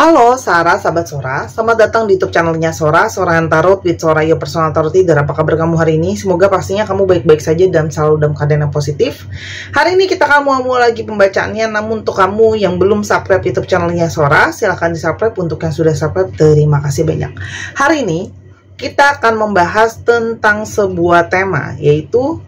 Halo Sarah, sahabat Sora. Selamat datang di YouTube channelnya Sora, Sora and Tarot with Sora, your personal tarot reader. Apa kabar kamu hari ini? Semoga pastinya kamu baik-baik saja dan selalu dalam keadaan yang positif. Hari ini kita akan mulai lagi pembacaannya. Namun untuk kamu yang belum subscribe YouTube channelnya Sora, silahkan di subscribe. Untuk yang sudah subscribe, terima kasih banyak. Hari ini kita akan membahas tentang sebuah tema, yaitu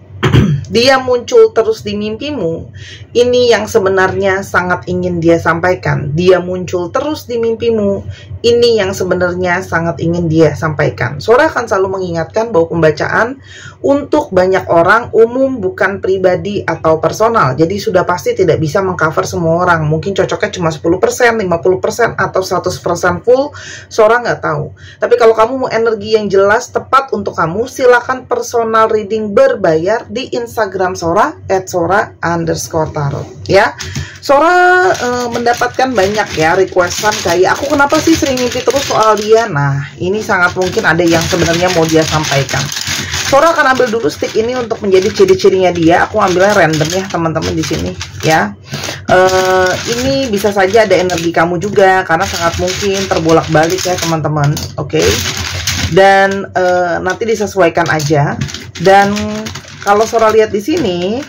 dia muncul terus di mimpimu. Ini yang sebenarnya sangat ingin dia sampaikan. Dia muncul terus di mimpimu. Ini yang sebenarnya sangat ingin dia sampaikan. Sora akan selalu mengingatkan bahwa pembacaan untuk banyak orang umum, bukan pribadi atau personal. Jadi sudah pasti tidak bisa mengcover semua orang. Mungkin cocoknya cuma 10%, 50%, atau 100% full. Sora nggak tahu. Tapi kalau kamu mau energi yang jelas, tepat untuk kamu, silakan personal reading berbayar di Instagram Sora @sora_tarot ya. Sora mendapatkan banyak ya requestan kayak, aku kenapa sih sering mimpi terus soal dia. Nah, ini sangat mungkin ada yang sebenarnya mau dia sampaikan. Sora akan ambil dulu stick ini untuk menjadi ciri-cirinya dia. Aku ambilnya random ya teman-teman di sini ya. Ini bisa saja ada energi kamu juga, karena sangat mungkin terbolak-balik ya teman-teman. Oke. Dan nanti disesuaikan aja. Dan kalau Sora lihat di sini,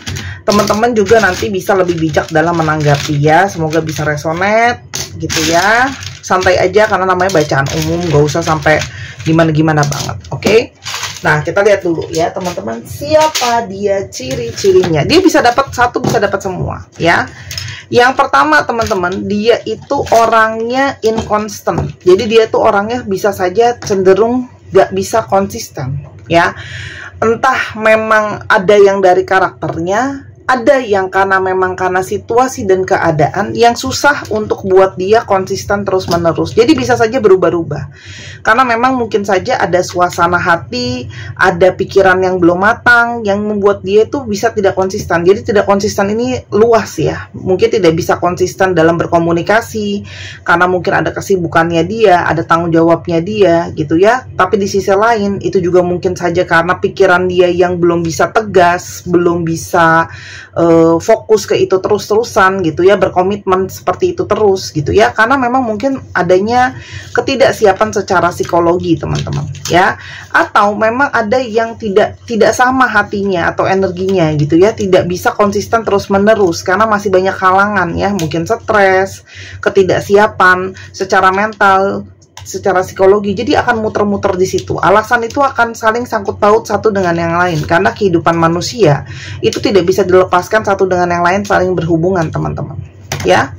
teman-teman juga nanti bisa lebih bijak dalam menanggapi ya. Semoga bisa resonate gitu ya. Santai aja karena namanya bacaan umum, gak usah sampai gimana-gimana banget. Oke. Nah, kita lihat dulu ya teman-teman, siapa dia, ciri-cirinya. Dia bisa dapat satu, bisa dapat semua ya. Yang pertama teman-teman, dia itu orangnya inconstant. Jadi dia tuh orangnya bisa saja cenderung gak bisa konsisten ya. Entah memang ada yang dari karakternya, ada yang karena situasi dan keadaan yang susah untuk buat dia konsisten terus-menerus. Jadi bisa saja berubah-ubah. Karena memang mungkin saja ada suasana hati, ada pikiran yang belum matang, yang membuat dia itu bisa tidak konsisten. Jadi tidak konsisten ini luas ya. Mungkin tidak bisa konsisten dalam berkomunikasi, karena mungkin ada kesibukannya dia, ada tanggung jawabnya dia gitu ya. Tapi di sisi lain, itu juga mungkin saja karena pikiran dia yang belum bisa tegas, belum bisa fokus ke itu terus-terusan gitu ya, berkomitmen seperti itu terus gitu ya, karena memang mungkin adanya ketidaksiapan secara psikologi teman-teman ya, atau memang ada yang tidak sama hatinya atau energinya gitu ya, tidak bisa konsisten terus-menerus karena masih banyak halangan ya, mungkin stres, ketidaksiapan secara mental, secara psikologi. Jadi akan muter-muter di situ. Alasan itu akan saling sangkut paut satu dengan yang lain, karena kehidupan manusia itu tidak bisa dilepaskan satu dengan yang lain, saling berhubungan teman-teman ya.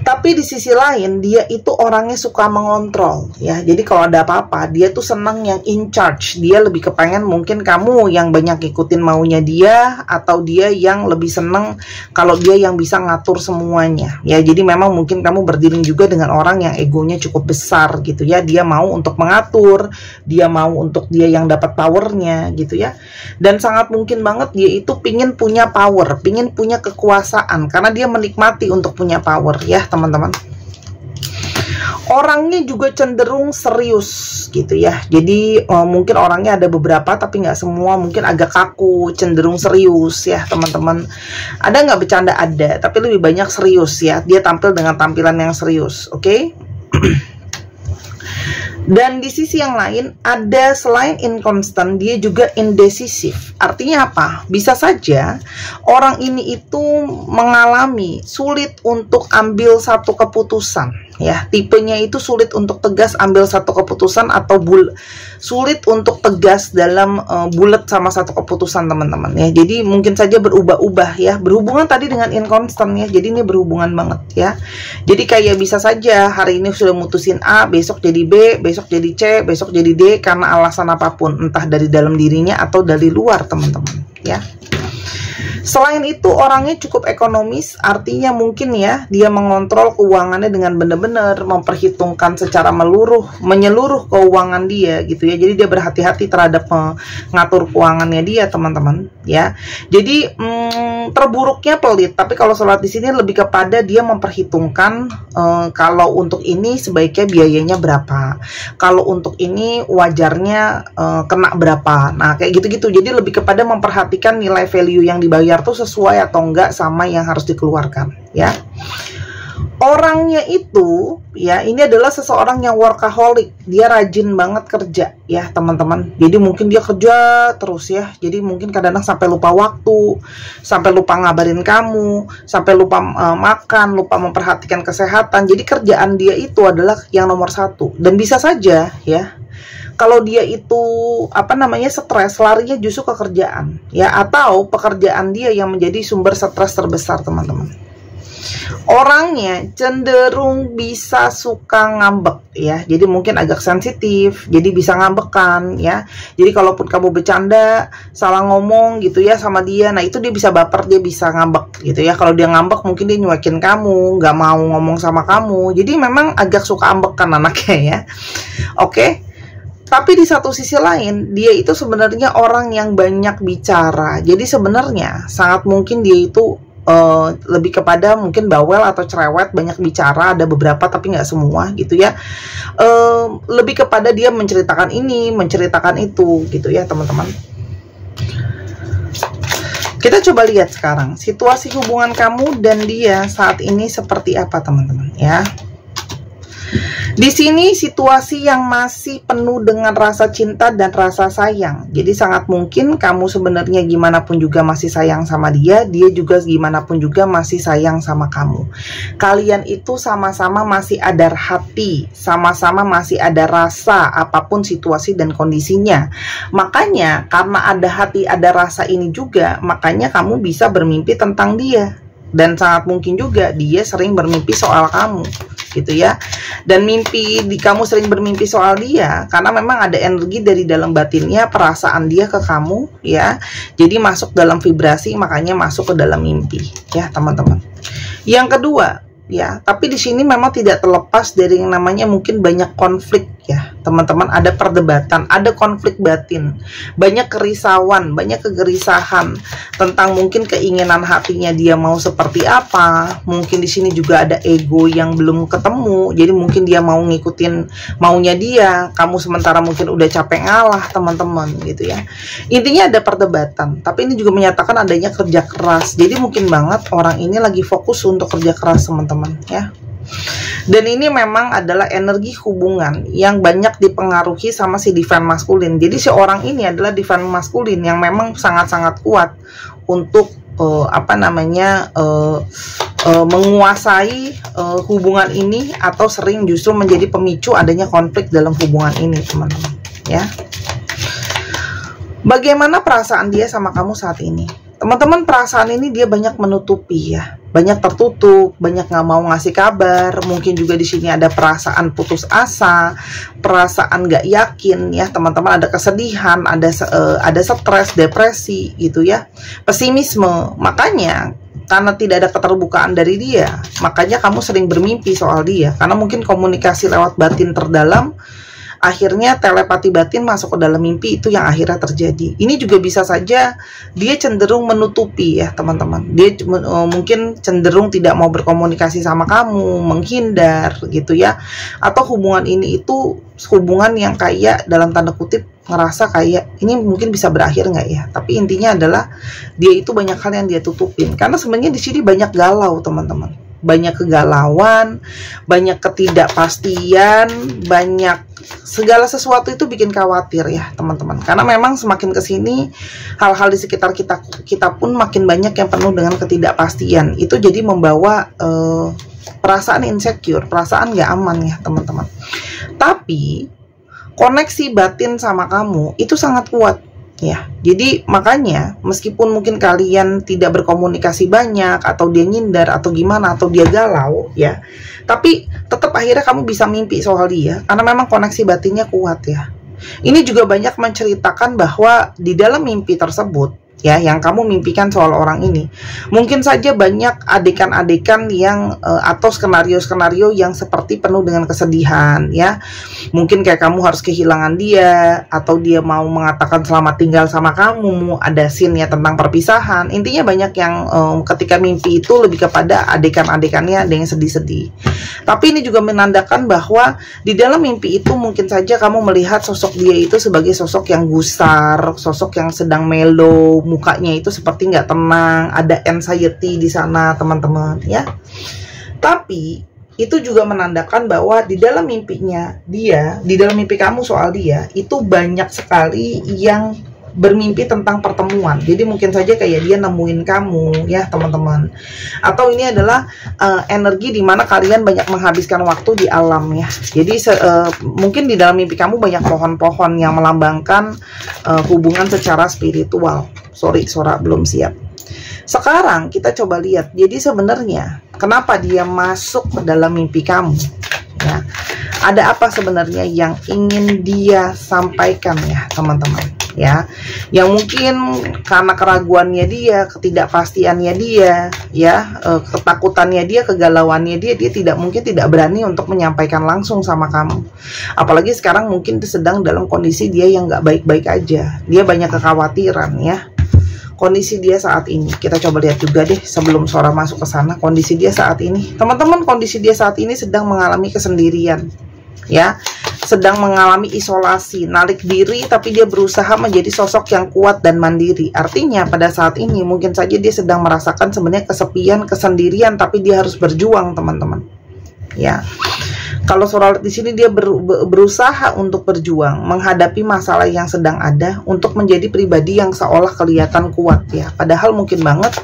Tapi di sisi lain, dia itu orangnya suka mengontrol ya. Jadi kalau ada apa-apa, dia tuh senang yang in charge. Dia lebih kepengen mungkin kamu yang banyak ikutin maunya dia, atau dia yang lebih seneng kalau dia yang bisa ngatur semuanya ya. Jadi memang mungkin kamu berdiri juga dengan orang yang egonya cukup besar gitu ya. Dia mau untuk mengatur, dia mau untuk dia yang dapat powernya gitu ya. Dan sangat mungkin banget dia itu pingin punya power, pingin punya kekuasaan, karena dia menikmati untuk punya power ya teman-teman. Orangnya juga cenderung serius gitu ya. Jadi mungkin orangnya ada beberapa, tapi nggak semua, mungkin agak kaku, cenderung serius ya teman-teman. Ada nggak bercanda? Ada, tapi lebih banyak serius ya. Dia tampil dengan tampilan yang serius, oke? Dan di sisi yang lain, ada selain inconstant, dia juga indecisif. Artinya apa? Bisa saja orang ini itu mengalami sulit untuk ambil satu keputusan ya. Tipenya itu sulit untuk tegas ambil satu keputusan, atau sulit untuk tegas dalam bulat sama satu keputusan teman-teman ya. Jadi mungkin saja berubah-ubah ya. Berhubungan tadi dengan inconstant ya. Jadi ini berhubungan banget ya. Jadi kayak bisa saja hari ini sudah mutusin A, besok jadi B, besok jadi C, besok jadi D, karena alasan apapun, entah dari dalam dirinya atau dari luar teman-teman ya. Selain itu, orangnya cukup ekonomis, artinya mungkin ya, dia mengontrol keuangannya dengan benar-benar memperhitungkan secara menyeluruh keuangan dia gitu ya. Jadi dia berhati-hati terhadap mengatur keuangannya dia teman-teman ya. Jadi terburuknya pelit, tapi kalau sholat di sini lebih kepada dia memperhitungkan kalau untuk ini sebaiknya biayanya berapa, kalau untuk ini wajarnya kena berapa. Nah kayak gitu-gitu. Jadi lebih kepada memperhatikan nilai value yang dibayar tuh sesuai atau enggak sama yang harus dikeluarkan ya. Orangnya itu ya, ini adalah seseorang yang workaholic, dia rajin banget kerja ya teman-teman. Jadi mungkin dia kerja terus ya, jadi mungkin kadang-kadang sampai lupa waktu, sampai lupa ngabarin kamu, sampai lupa makan, lupa memperhatikan kesehatan. Jadi kerjaan dia itu adalah yang nomor satu. Dan bisa saja ya, kalau dia itu stres, larinya justru ke kerjaan ya, atau pekerjaan dia yang menjadi sumber stres terbesar teman-teman. Orangnya cenderung bisa suka ngambek ya, jadi mungkin agak sensitif, jadi bisa ngambekan ya. Jadi kalaupun kamu bercanda salah ngomong gitu ya sama dia, nah itu dia bisa baper, dia bisa ngambek gitu ya. Kalau dia ngambek mungkin dia nyuekin kamu, nggak mau ngomong sama kamu, jadi memang agak suka ambekan anaknya ya. Oke. Tapi di satu sisi lain, dia itu sebenarnya orang yang banyak bicara. Jadi sebenarnya sangat mungkin dia itu lebih kepada mungkin bawel atau cerewet, banyak bicara, ada beberapa tapi nggak semua gitu ya. Lebih kepada dia menceritakan ini, menceritakan itu gitu ya teman-teman. Kita coba lihat sekarang situasi hubungan kamu dan dia saat ini seperti apa teman-teman ya. Di sini situasi yang masih penuh dengan rasa cinta dan rasa sayang. Jadi sangat mungkin kamu sebenarnya gimana pun juga masih sayang sama dia, dia juga gimana pun juga masih sayang sama kamu. Kalian itu sama-sama masih ada hati, sama-sama masih ada rasa apapun situasi dan kondisinya. Makanya karena ada hati, ada rasa ini juga, makanya kamu bisa bermimpi tentang dia. Dan sangat mungkin juga dia sering bermimpi soal kamu gitu ya. Dan kamu sering bermimpi soal dia karena memang ada energi dari dalam batinnya, perasaan dia ke kamu ya. Jadi masuk dalam vibrasi, makanya masuk ke dalam mimpi ya teman-teman. Yang kedua ya, tapi di sini memang tidak terlepas dari yang namanya mungkin banyak konflik ya teman-teman. Ada perdebatan, ada konflik batin, banyak kerisauan, banyak kegelisahan tentang mungkin keinginan hatinya dia mau seperti apa. Mungkin di sini juga ada ego yang belum ketemu, jadi mungkin dia mau ngikutin maunya dia, kamu sementara mungkin udah capek ngalah teman-teman gitu ya. Intinya ada perdebatan, tapi ini juga menyatakan adanya kerja keras. Jadi mungkin banget orang ini lagi fokus untuk kerja keras teman-teman ya. Dan ini memang adalah energi hubungan yang banyak dipengaruhi sama si divine maskulin. Jadi si orang ini adalah divine maskulin yang memang sangat-sangat kuat untuk menguasai hubungan ini, atau sering justru menjadi pemicu adanya konflik dalam hubungan ini teman-teman ya. Bagaimana perasaan dia sama kamu saat ini? Teman-teman, perasaan ini dia banyak menutupi ya, banyak tertutup, banyak nggak mau ngasih kabar. Mungkin juga di sini ada perasaan putus asa, perasaan nggak yakin ya teman-teman. Ada kesedihan, ada stres, depresi gitu ya, pesimisme. Makanya karena tidak ada keterbukaan dari dia, makanya kamu sering bermimpi soal dia. Karena mungkin komunikasi lewat batin terdalam, akhirnya telepati batin masuk ke dalam mimpi, itu yang akhirnya terjadi. Ini juga bisa saja dia cenderung menutupi ya teman-teman. Dia mungkin cenderung tidak mau berkomunikasi sama kamu, menghindar gitu ya. Atau hubungan ini itu hubungan yang kayak dalam tanda kutip ngerasa kayak ini mungkin bisa berakhir nggak ya. Tapi intinya adalah dia itu banyak hal yang dia tutupin. Karena sebenarnya di sini banyak galau teman-teman. Banyak kegalauan, banyak ketidakpastian, banyak segala sesuatu itu bikin khawatir ya teman-teman. Karena memang semakin kesini hal-hal di sekitar kita pun makin banyak yang penuh dengan ketidakpastian. Itu jadi membawa perasaan insecure, perasaan nggak aman ya teman-teman. Tapi koneksi batin sama kamu itu sangat kuat ya. Jadi makanya meskipun mungkin kalian tidak berkomunikasi banyak, atau dia nyindar atau gimana, atau dia galau ya, tapi tetap akhirnya kamu bisa mimpi soal dia karena memang koneksi batinnya kuat ya. Ini juga banyak menceritakan bahwa di dalam mimpi tersebut ya, yang kamu mimpikan soal orang ini, mungkin saja banyak adegan-adegan yang atau skenario-skenario yang seperti penuh dengan kesedihan ya. Mungkin kayak kamu harus kehilangan dia, atau dia mau mengatakan selamat tinggal sama kamu, ada scene ya tentang perpisahan. Intinya banyak yang ketika mimpi itu lebih kepada adegan-adegannya ada yang sedih-sedih. Tapi ini juga menandakan bahwa di dalam mimpi itu mungkin saja kamu melihat sosok dia itu sebagai sosok yang gusar, sosok yang sedang mellow, mukanya itu seperti nggak tenang, ada anxiety di sana teman-teman ya. Tapi itu juga menandakan bahwa di dalam mimpinya dia, di dalam mimpi kamu soal dia, itu banyak sekali yang bermimpi tentang pertemuan. Jadi mungkin saja kayak dia nemuin kamu ya teman-teman. Atau ini adalah energi di mana kalian banyak menghabiskan waktu di alam ya. Jadi mungkin di dalam mimpi kamu banyak pohon-pohon yang melambangkan hubungan secara spiritual. Sorry, Sora belum siap. Sekarang kita coba lihat. Jadi sebenarnya kenapa dia masuk ke dalam mimpi kamu? Ya. Ada apa sebenarnya yang ingin dia sampaikan ya teman-teman? Ya, yang mungkin karena keraguannya dia, ketidakpastiannya dia, ya, ketakutannya dia, kegalauannya dia tidak berani untuk menyampaikan langsung sama kamu. Apalagi sekarang mungkin sedang dalam kondisi dia yang nggak baik-baik aja, dia banyak kekhawatiran ya. Kondisi dia saat ini, kita coba lihat juga deh sebelum Sora masuk ke sana. Kondisi dia saat ini, teman-teman, kondisi dia saat ini sedang mengalami kesendirian, ya. Sedang mengalami isolasi, narik diri, tapi dia berusaha menjadi sosok yang kuat dan mandiri. Artinya pada saat ini mungkin saja dia sedang merasakan sebenarnya kesepian, kesendirian, tapi dia harus berjuang, teman-teman. Ya, kalau Sora di sini dia berusaha untuk berjuang, menghadapi masalah yang sedang ada, untuk menjadi pribadi yang seolah kelihatan kuat ya. Padahal mungkin banget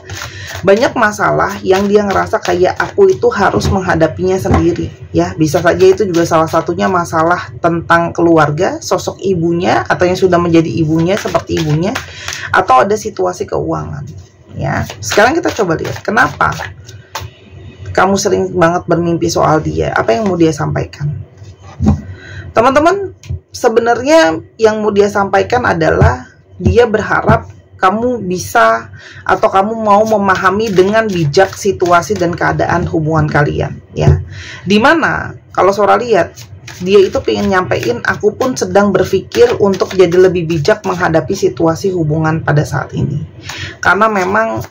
banyak masalah yang dia ngerasa kayak aku itu harus menghadapinya sendiri ya. Bisa saja itu juga salah satunya masalah tentang keluarga, sosok ibunya atau yang sudah menjadi ibunya seperti ibunya, atau ada situasi keuangan ya. Sekarang kita coba lihat kenapa kamu sering banget bermimpi soal dia. Apa yang mau dia sampaikan? Teman-teman, sebenarnya yang mau dia sampaikan adalah dia berharap kamu bisa atau kamu mau memahami dengan bijak situasi dan keadaan hubungan kalian ya. Dimana kalau Sora lihat dia itu pengen nyampein, aku pun sedang berpikir untuk jadi lebih bijak menghadapi situasi hubungan pada saat ini. Karena memang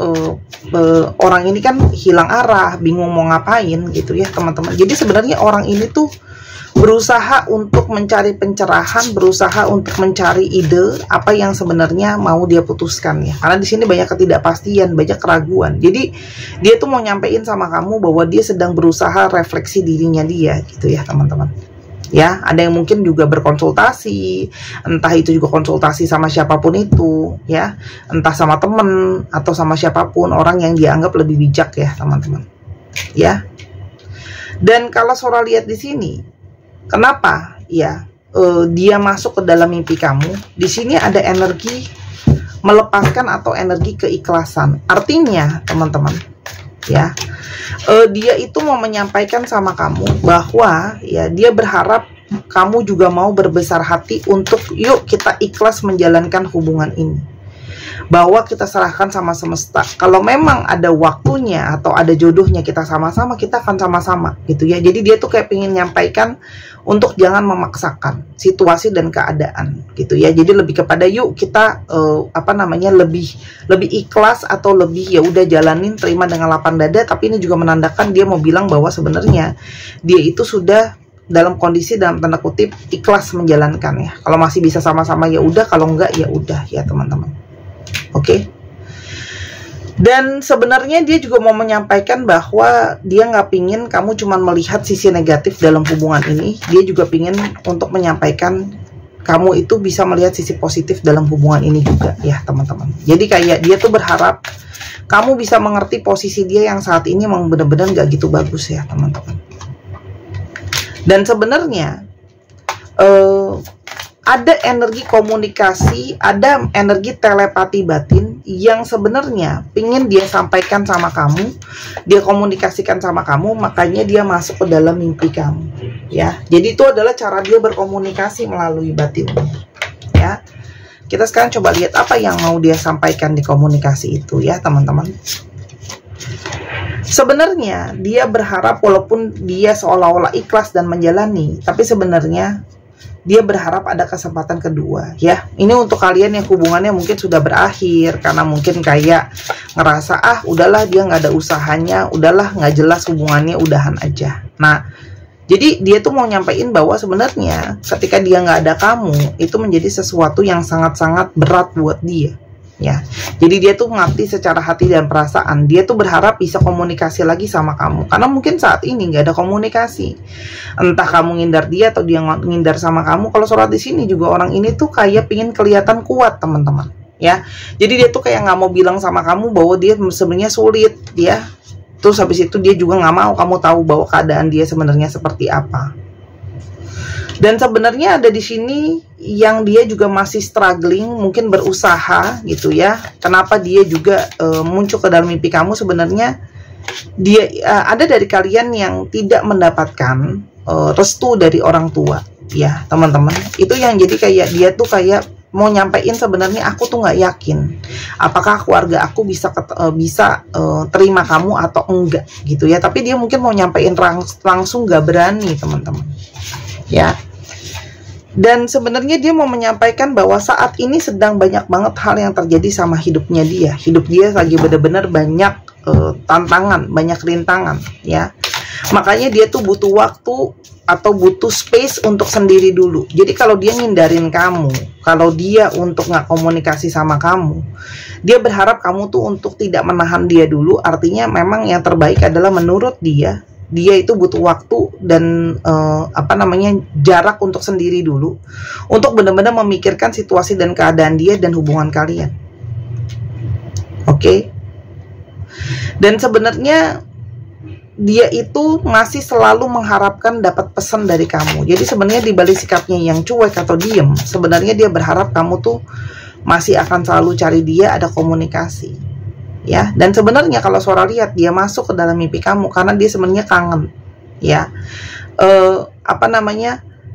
orang ini kan hilang arah, bingung mau ngapain gitu ya teman-teman. Jadi sebenarnya orang ini tuh berusaha untuk mencari pencerahan, berusaha untuk mencari ide apa yang sebenarnya mau dia putuskan ya. Karena di sini banyak ketidakpastian, banyak keraguan. Jadi dia tuh mau nyampein sama kamu bahwa dia sedang berusaha refleksi dirinya dia gitu ya teman-teman. Ya, ada yang mungkin juga berkonsultasi, entah itu juga konsultasi sama siapapun itu ya, entah sama temen atau sama siapapun, orang yang dianggap lebih bijak ya teman-teman. Ya. Dan kalau Sora lihat di sini, kenapa ya dia masuk ke dalam mimpi kamu? Di sini ada energi melepaskan atau energi keikhlasan. Artinya teman-teman ya, dia itu mau menyampaikan sama kamu bahwa ya dia berharap kamu juga mau berbesar hati untuk yuk kita ikhlas menjalankan hubungan ini. Bahwa kita serahkan sama semesta. Kalau memang ada waktunya atau ada jodohnya kita sama-sama, kita akan sama-sama gitu ya. Jadi dia tuh kayak pengen nyampaikan untuk jangan memaksakan situasi dan keadaan gitu ya. Jadi lebih kepada yuk kita lebih ikhlas atau lebih ya udah jalanin, terima dengan lapang dada. Tapi ini juga menandakan dia mau bilang bahwa sebenarnya dia itu sudah dalam kondisi dalam tanda kutip ikhlas menjalankan ya. Kalau masih bisa sama-sama ya udah, kalau enggak ya udah ya teman-teman. Oke. Dan sebenarnya dia juga mau menyampaikan bahwa dia nggak pingin kamu cuma melihat sisi negatif dalam hubungan ini. Dia juga pingin untuk menyampaikan kamu itu bisa melihat sisi positif dalam hubungan ini juga ya teman-teman. Jadi kayak dia tuh berharap kamu bisa mengerti posisi dia yang saat ini memang benar-benar nggak gitu bagus ya teman-teman. Dan sebenarnya ada energi komunikasi, ada energi telepati batin yang sebenarnya pingin dia sampaikan sama kamu, dia komunikasikan sama kamu, makanya dia masuk ke dalam mimpi kamu ya. Jadi itu adalah cara dia berkomunikasi melalui batinnya ya. Kita sekarang coba lihat apa yang mau dia sampaikan di komunikasi itu ya teman-teman. Sebenarnya dia berharap walaupun dia seolah-olah ikhlas dan menjalani, tapi sebenarnya dia berharap ada kesempatan kedua ya. Ini untuk kalian yang hubungannya mungkin sudah berakhir karena mungkin kayak ngerasa udahlah dia nggak ada usahanya, udahlah nggak jelas hubungannya, udahan aja. Nah, jadi dia tuh mau nyampein bahwa sebenarnya ketika dia nggak ada kamu itu menjadi sesuatu yang sangat-sangat berat buat dia ya. Jadi dia tuh mengabdi secara hati dan perasaan. Dia tuh berharap bisa komunikasi lagi sama kamu, karena mungkin saat ini nggak ada komunikasi. Entah kamu ngindar dia atau dia ngindar sama kamu. Kalau surat di sini juga, orang ini tuh kayak pingin kelihatan kuat, teman-teman, ya. Jadi dia tuh kayak nggak mau bilang sama kamu bahwa dia sebenarnya sulit, ya. Terus habis itu dia juga nggak mau kamu tahu bahwa keadaan dia sebenarnya seperti apa. Dan sebenarnya ada di sini yang dia juga masih struggling, mungkin berusaha gitu ya. Kenapa dia juga muncul ke dalam mimpi kamu? Sebenarnya dia ada dari kalian yang tidak mendapatkan restu dari orang tua, ya teman-teman. Itu yang jadi kayak dia tuh kayak mau nyampein sebenarnya, aku tuh nggak yakin apakah keluarga aku bisa terima kamu atau enggak gitu ya. Tapi dia mungkin mau nyampein langsung, nggak berani, teman-teman, ya. Dan sebenarnya dia mau menyampaikan bahwa saat ini sedang banyak banget hal yang terjadi sama hidupnya dia. Hidup dia lagi benar-benar banyak tantangan, banyak rintangan, ya. Makanya dia tuh butuh waktu atau butuh space untuk sendiri dulu. Jadi kalau dia ngindarin kamu, kalau dia untuk nggak komunikasi sama kamu, dia berharap kamu tuh untuk tidak menahan dia dulu. Artinya memang yang terbaik adalah menurut dia itu butuh waktu dan jarak untuk sendiri dulu, untuk benar-benar memikirkan situasi dan keadaan dia dan hubungan kalian. Oke? Dan sebenarnya dia itu masih selalu mengharapkan dapat pesan dari kamu. Jadi sebenarnya di balik sikapnya yang cuek atau diem, sebenarnya dia berharap kamu tuh masih akan selalu cari dia, ada komunikasi, ya. Dan sebenarnya kalau Sora lihat, dia masuk ke dalam mimpi kamu karena dia sebenarnya kangen, ya.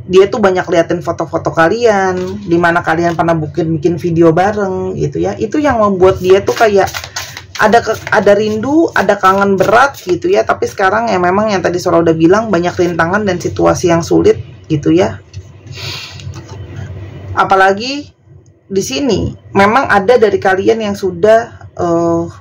Dia tuh banyak liatin foto-foto kalian, dimana kalian pernah bikin video bareng gitu ya. Itu yang membuat dia tuh kayak ada rindu, ada kangen berat gitu ya. Tapi sekarang ya memang yang tadi Sora udah bilang, banyak rintangan dan situasi yang sulit gitu ya. Apalagi di sini memang ada dari kalian yang sudah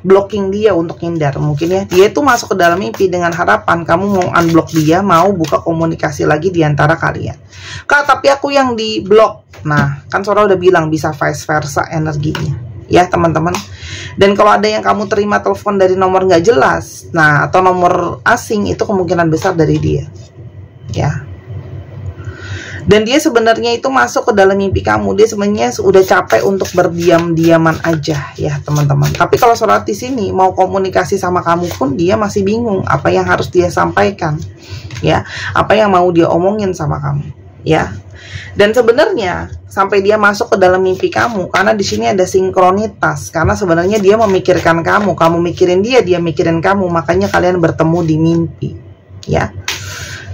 blocking dia untuk hindar, mungkin ya. Dia itu masuk ke dalam mimpi dengan harapan kamu mau unblock dia, mau buka komunikasi lagi di antara kalian. Kak, tapi aku yang di block. Nah, kan Sora udah bilang bisa vice versa energinya, ya teman-teman. Dan kalau ada yang kamu terima telepon dari nomor nggak jelas, nah, atau nomor asing, itu kemungkinan besar dari dia, ya. Dan dia sebenarnya itu masuk ke dalam mimpi kamu, dia sebenarnya sudah capek untuk berdiam-diaman aja, ya teman-teman. Tapi kalau Sora di sini mau komunikasi sama kamu pun, dia masih bingung apa yang harus dia sampaikan, ya, apa yang mau dia omongin sama kamu, ya. Dan sebenarnya sampai dia masuk ke dalam mimpi kamu, karena di sini ada sinkronitas, karena sebenarnya dia memikirkan kamu, kamu mikirin dia, dia mikirin kamu, makanya kalian bertemu di mimpi, ya.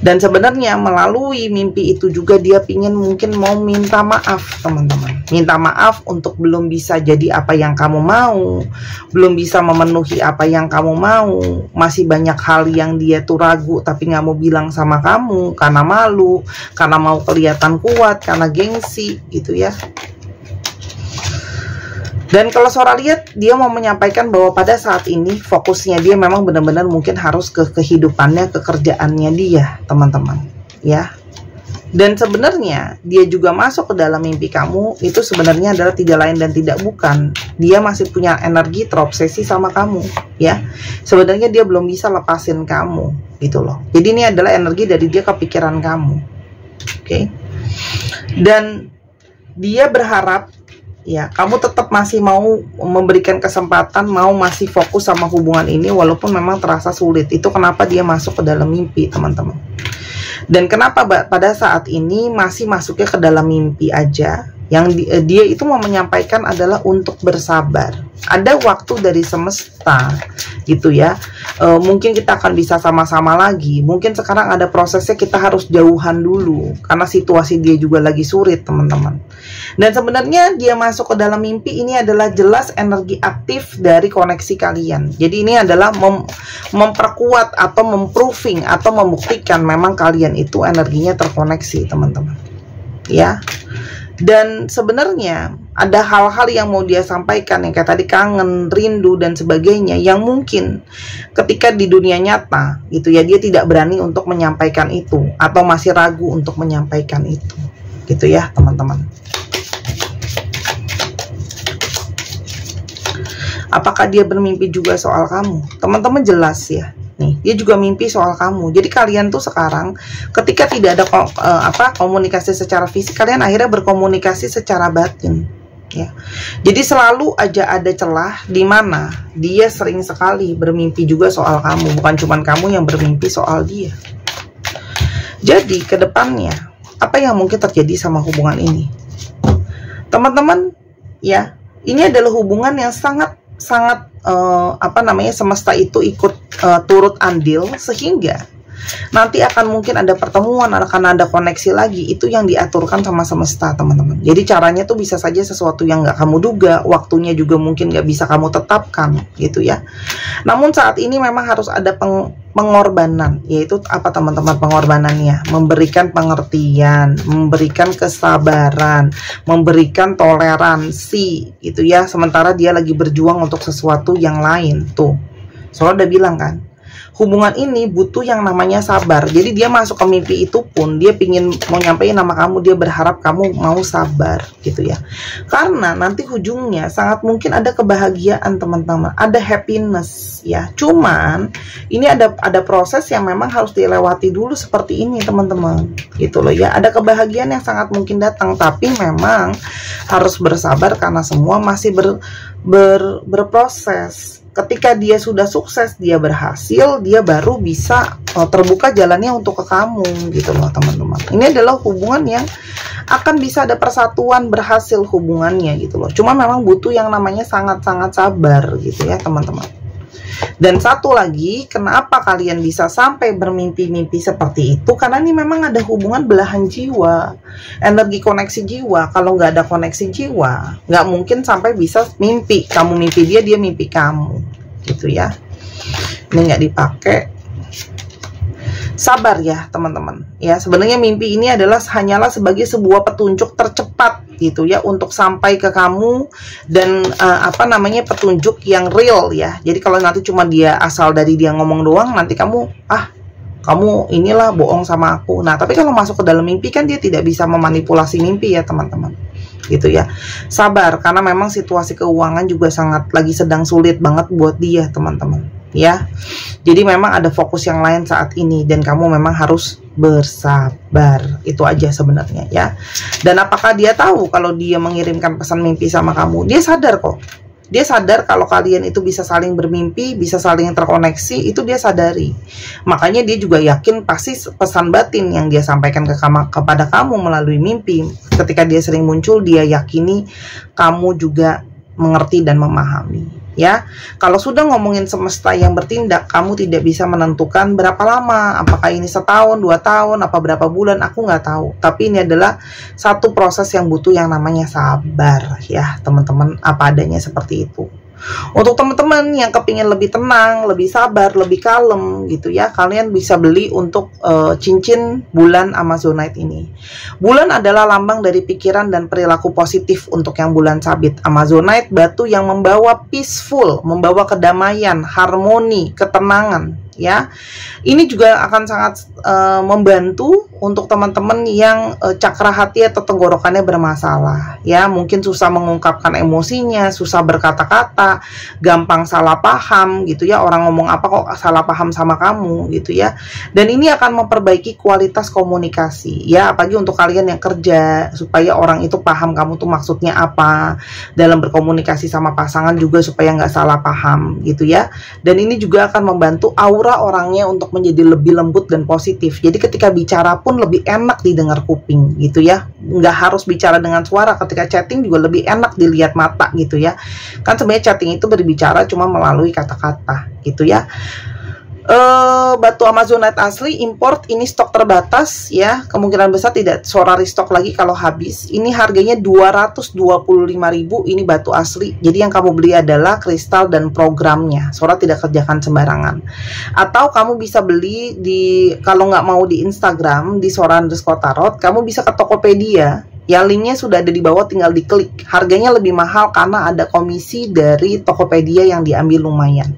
Dan sebenarnya melalui mimpi itu juga dia mungkin mau minta maaf, teman-teman. Minta maaf untuk belum bisa jadi apa yang kamu mau, belum bisa memenuhi apa yang kamu mau, masih banyak hal yang dia tuh ragu tapi nggak mau bilang sama kamu karena malu, karena mau kelihatan kuat, karena gengsi gitu ya. Dan kalau Sora lihat, dia mau menyampaikan bahwa pada saat ini fokusnya dia memang benar-benar mungkin harus ke kehidupannya, ke kerjaannya dia, teman-teman, ya. Dan sebenarnya dia juga masuk ke dalam mimpi kamu, itu sebenarnya adalah tidak lain dan tidak bukan, dia masih punya energi terobsesi sama kamu, ya. Sebenarnya dia belum bisa lepasin kamu, gitu loh. Jadi ini adalah energi dari dia kepikiran kamu, oke. Dan dia berharap, ya, kamu tetap masih mau memberikan kesempatan, mau masih fokus sama hubungan ini walaupun memang terasa sulit. Itu kenapa dia masuk ke dalam mimpi, teman-teman. Dan kenapa pada saat ini masih masuknya ke dalam mimpi aja, yang dia itu mau menyampaikan adalah untuk bersabar. Ada waktu dari semesta gitu ya. Mungkin kita akan bisa sama-sama lagi. Mungkin sekarang ada prosesnya, kita harus jauhan dulu karena situasi dia juga lagi sulit, teman-teman. Dan sebenarnya dia masuk ke dalam mimpi ini adalah jelas energi aktif dari koneksi kalian. Jadi ini adalah memperkuat atau memproving atau membuktikan memang kalian itu energinya terkoneksi, teman-teman, ya. Dan sebenarnya ada hal-hal yang mau dia sampaikan yang kayak tadi kangen, rindu dan sebagainya, yang mungkin ketika di dunia nyata gitu ya, dia tidak berani untuk menyampaikan itu atau masih ragu untuk menyampaikan itu, gitu ya teman-teman. Apakah dia bermimpi juga soal kamu? Teman-teman jelas ya. Nih, dia juga mimpi soal kamu. Jadi kalian tuh sekarang ketika tidak ada komunikasi secara fisik, kalian akhirnya berkomunikasi secara batin. Ya. Jadi selalu aja ada celah di mana dia sering sekali bermimpi juga soal kamu, bukan cuma kamu yang bermimpi soal dia. Jadi ke depannya apa yang mungkin terjadi sama hubungan ini? Teman-teman, ya, ini adalah hubungan yang sangat semesta itu ikut turut andil, sehingga nanti akan mungkin ada pertemuan, akan ada koneksi lagi. Itu yang diaturkan sama semesta, teman-teman. Jadi caranya tuh bisa saja sesuatu yang nggak kamu duga, waktunya juga mungkin nggak bisa kamu tetapkan, gitu ya. Namun saat ini memang harus ada pengorbanan, yaitu apa teman-teman pengorbanannya? Memberikan pengertian, memberikan kesabaran, memberikan toleransi, gitu ya. Sementara dia lagi berjuang untuk sesuatu yang lain tuh. Soalnya udah bilang kan, hubungan ini butuh yang namanya sabar. Jadi dia masuk ke mimpi itu pun dia pingin mau nyampein nama kamu, dia berharap kamu mau sabar, gitu ya. Karena nanti ujungnya sangat mungkin ada kebahagiaan, teman-teman, ada happiness ya. Cuman ini ada proses yang memang harus dilewati dulu seperti ini, teman-teman, gitu loh ya. Ada kebahagiaan yang sangat mungkin datang, tapi memang harus bersabar karena semua masih berproses. Ketika dia sudah sukses, dia berhasil, dia baru bisa terbuka jalannya untuk ke kamu, gitu loh teman-teman. Ini adalah hubungan yang akan bisa ada persatuan, berhasil hubungannya, gitu loh. Cuma memang butuh yang namanya sangat-sangat sabar, gitu ya teman-teman. Dan satu lagi, kenapa kalian bisa sampai bermimpi-mimpi seperti itu? Karena ini memang ada hubungan belahan jiwa, energi koneksi jiwa. Kalau nggak ada koneksi jiwa, nggak mungkin sampai bisa mimpi. Kamu mimpi dia, dia mimpi kamu, gitu ya. Ini nggak dipakai. Sabar ya teman-teman. Ya, sebenarnya mimpi ini hanyalah sebagai sebuah petunjuk tercepat, gitu ya, untuk sampai ke kamu, dan petunjuk yang real ya. Jadi kalau nanti cuma dia asal dari dia ngomong doang, nanti kamu inilah bohong sama aku. Nah, tapi kalau masuk ke dalam mimpi kan dia tidak bisa memanipulasi mimpi ya teman-teman, gitu ya. Sabar, karena memang situasi keuangan juga lagi sedang sulit banget buat dia teman-teman ya. Jadi memang ada fokus yang lain saat ini, dan kamu memang harus bersabar. Itu aja sebenarnya ya. Dan apakah dia tahu kalau dia mengirimkan pesan mimpi sama kamu? Dia sadar kok. Dia sadar kalau kalian itu bisa saling bermimpi, bisa saling terkoneksi, itu dia sadari. Makanya dia juga yakin pasti pesan batin yang dia sampaikan kepada kamu melalui mimpi, ketika dia sering muncul, dia yakini kamu juga mengerti dan memahami. Ya, kalau sudah ngomongin semesta yang bertindak, kamu tidak bisa menentukan berapa lama, apakah ini setahun, 2 tahun, apa berapa bulan, aku nggak tahu. Tapi ini adalah satu proses yang butuh yang namanya sabar ya teman-teman, apa adanya seperti itu. Untuk teman-teman yang kepingin lebih tenang, lebih sabar, lebih kalem, gitu ya, kalian bisa beli untuk cincin bulan Amazonite ini. Bulan adalah lambang dari pikiran dan perilaku positif untuk yang bulan sabit. Amazonite, batu yang membawa peaceful, membawa kedamaian, harmoni, ketenangan ya. Ini juga akan sangat membantu untuk teman-teman yang cakra hati atau tenggorokannya bermasalah ya. Mungkin susah mengungkapkan emosinya, susah berkata-kata, gampang salah paham, gitu ya. Orang ngomong apa kok salah paham sama kamu, gitu ya. Dan ini akan memperbaiki kualitas komunikasi ya, apalagi untuk kalian yang kerja, supaya orang itu paham kamu tuh maksudnya apa dalam berkomunikasi sama pasangan, juga supaya nggak salah paham, gitu ya. Dan ini juga akan membantu aura orangnya untuk menjadi lebih lembut dan positif. Jadi ketika bicara pun lebih enak didengar kuping, gitu ya. Nggak harus bicara dengan suara. Ketika chatting juga lebih enak dilihat mata, gitu ya. Kan sebenarnya chatting itu berbicara cuma melalui kata-kata, gitu ya. Batu Amazonite asli import, ini stok terbatas ya, kemungkinan besar tidak Sora restock lagi kalau habis. Ini harganya 225.000, ini batu asli. Jadi yang kamu beli adalah kristal dan programnya. Sora tidak kerjakan sembarangan. Atau kamu bisa beli kalau nggak mau di Instagram di Sora_tarot, kamu bisa ke Tokopedia. Ya, linknya sudah ada di bawah, tinggal diklik. Harganya lebih mahal karena ada komisi dari Tokopedia yang diambil lumayan.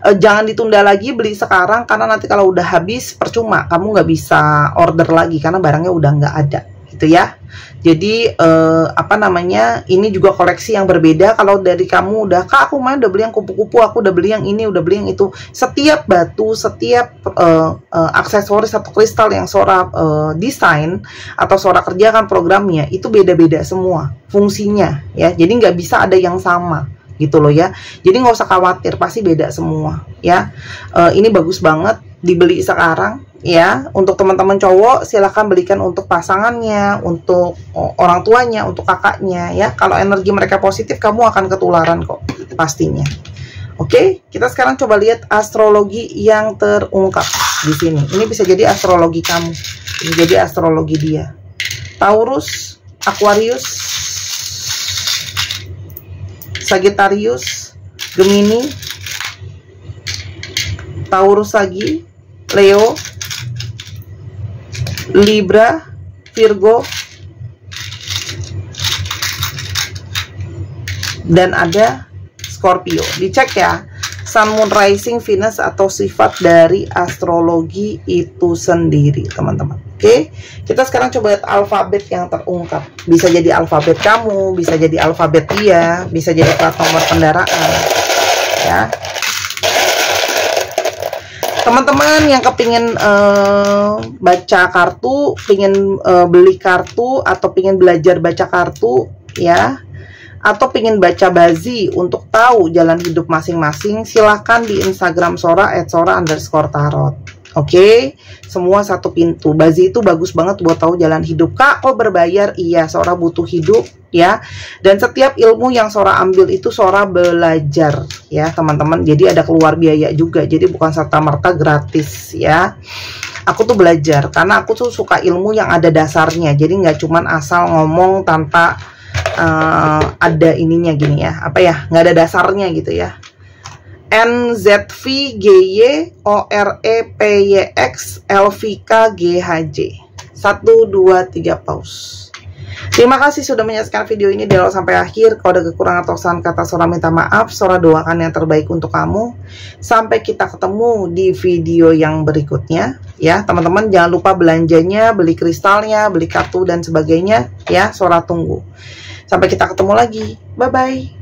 Jangan ditunda lagi, beli sekarang, karena nanti kalau udah habis percuma, kamu nggak bisa order lagi karena barangnya udah nggak ada, gitu gitu ya. Jadi apa namanya, ini juga koleksi yang berbeda. Kalau dari kamu udah, Kak aku main udah beli yang kupu-kupu, aku udah beli yang ini, udah beli yang itu. Setiap batu, setiap aksesoris atau kristal yang Sora desain atau Sora kerjakan programnya, itu beda-beda semua fungsinya ya. Jadi nggak bisa ada yang sama gitu loh ya. Jadi nggak usah khawatir, pasti beda semua ya. Ini bagus banget, dibeli sekarang ya. Untuk teman-teman cowok silahkan belikan untuk pasangannya, untuk orang tuanya, untuk kakaknya ya. Kalau energi mereka positif, kamu akan ketularan kok pastinya. Oke, kita sekarang coba lihat astrologi yang terungkap di sini. Ini bisa jadi astrologi kamu, bisa jadi astrologi dia. Taurus, Aquarius, Sagittarius, Gemini, Taurus lagi, Leo, Libra, Virgo, dan ada Scorpio. Dicek ya, Sun, Moon, Rising, Venus atau sifat dari astrologi itu sendiri, teman-teman. Oke, kita sekarang coba lihat alfabet yang terungkap. Bisa jadi alfabet kamu, bisa jadi alfabet dia, bisa jadi plat nomor kendaraan, ya. Teman-teman yang kepingin baca kartu, pingin beli kartu, atau pingin belajar baca kartu, ya, atau pingin baca bazi untuk tahu jalan hidup masing-masing, silahkan di Instagram Sora @sora_tarot. Oke, semua satu pintu. Bazi itu bagus banget buat tahu jalan hidup. Kak, kok berbayar? Iya, Sora butuh hidup ya. Dan setiap ilmu yang Sora ambil itu Sora belajar ya, teman-teman. Jadi ada keluar biaya juga. Jadi bukan serta-merta gratis ya. Aku tuh belajar karena aku tuh suka ilmu yang ada dasarnya. Jadi nggak cuman asal ngomong tanpa ada ininya gini ya. Apa ya? Nggak ada dasarnya gitu ya. NZVGYOREPYXLVKGHJ 1, 2, 3 pause. Terima kasih sudah menyaksikan video ini dari awal sampai akhir. Kalau ada kekurangan atau saran kata, Sora minta maaf. Sora doakan yang terbaik untuk kamu. Sampai kita ketemu di video yang berikutnya ya, teman-teman. Jangan lupa belanjanya, beli kristalnya, beli kartu dan sebagainya ya. Sora tunggu. Sampai kita ketemu lagi. Bye bye.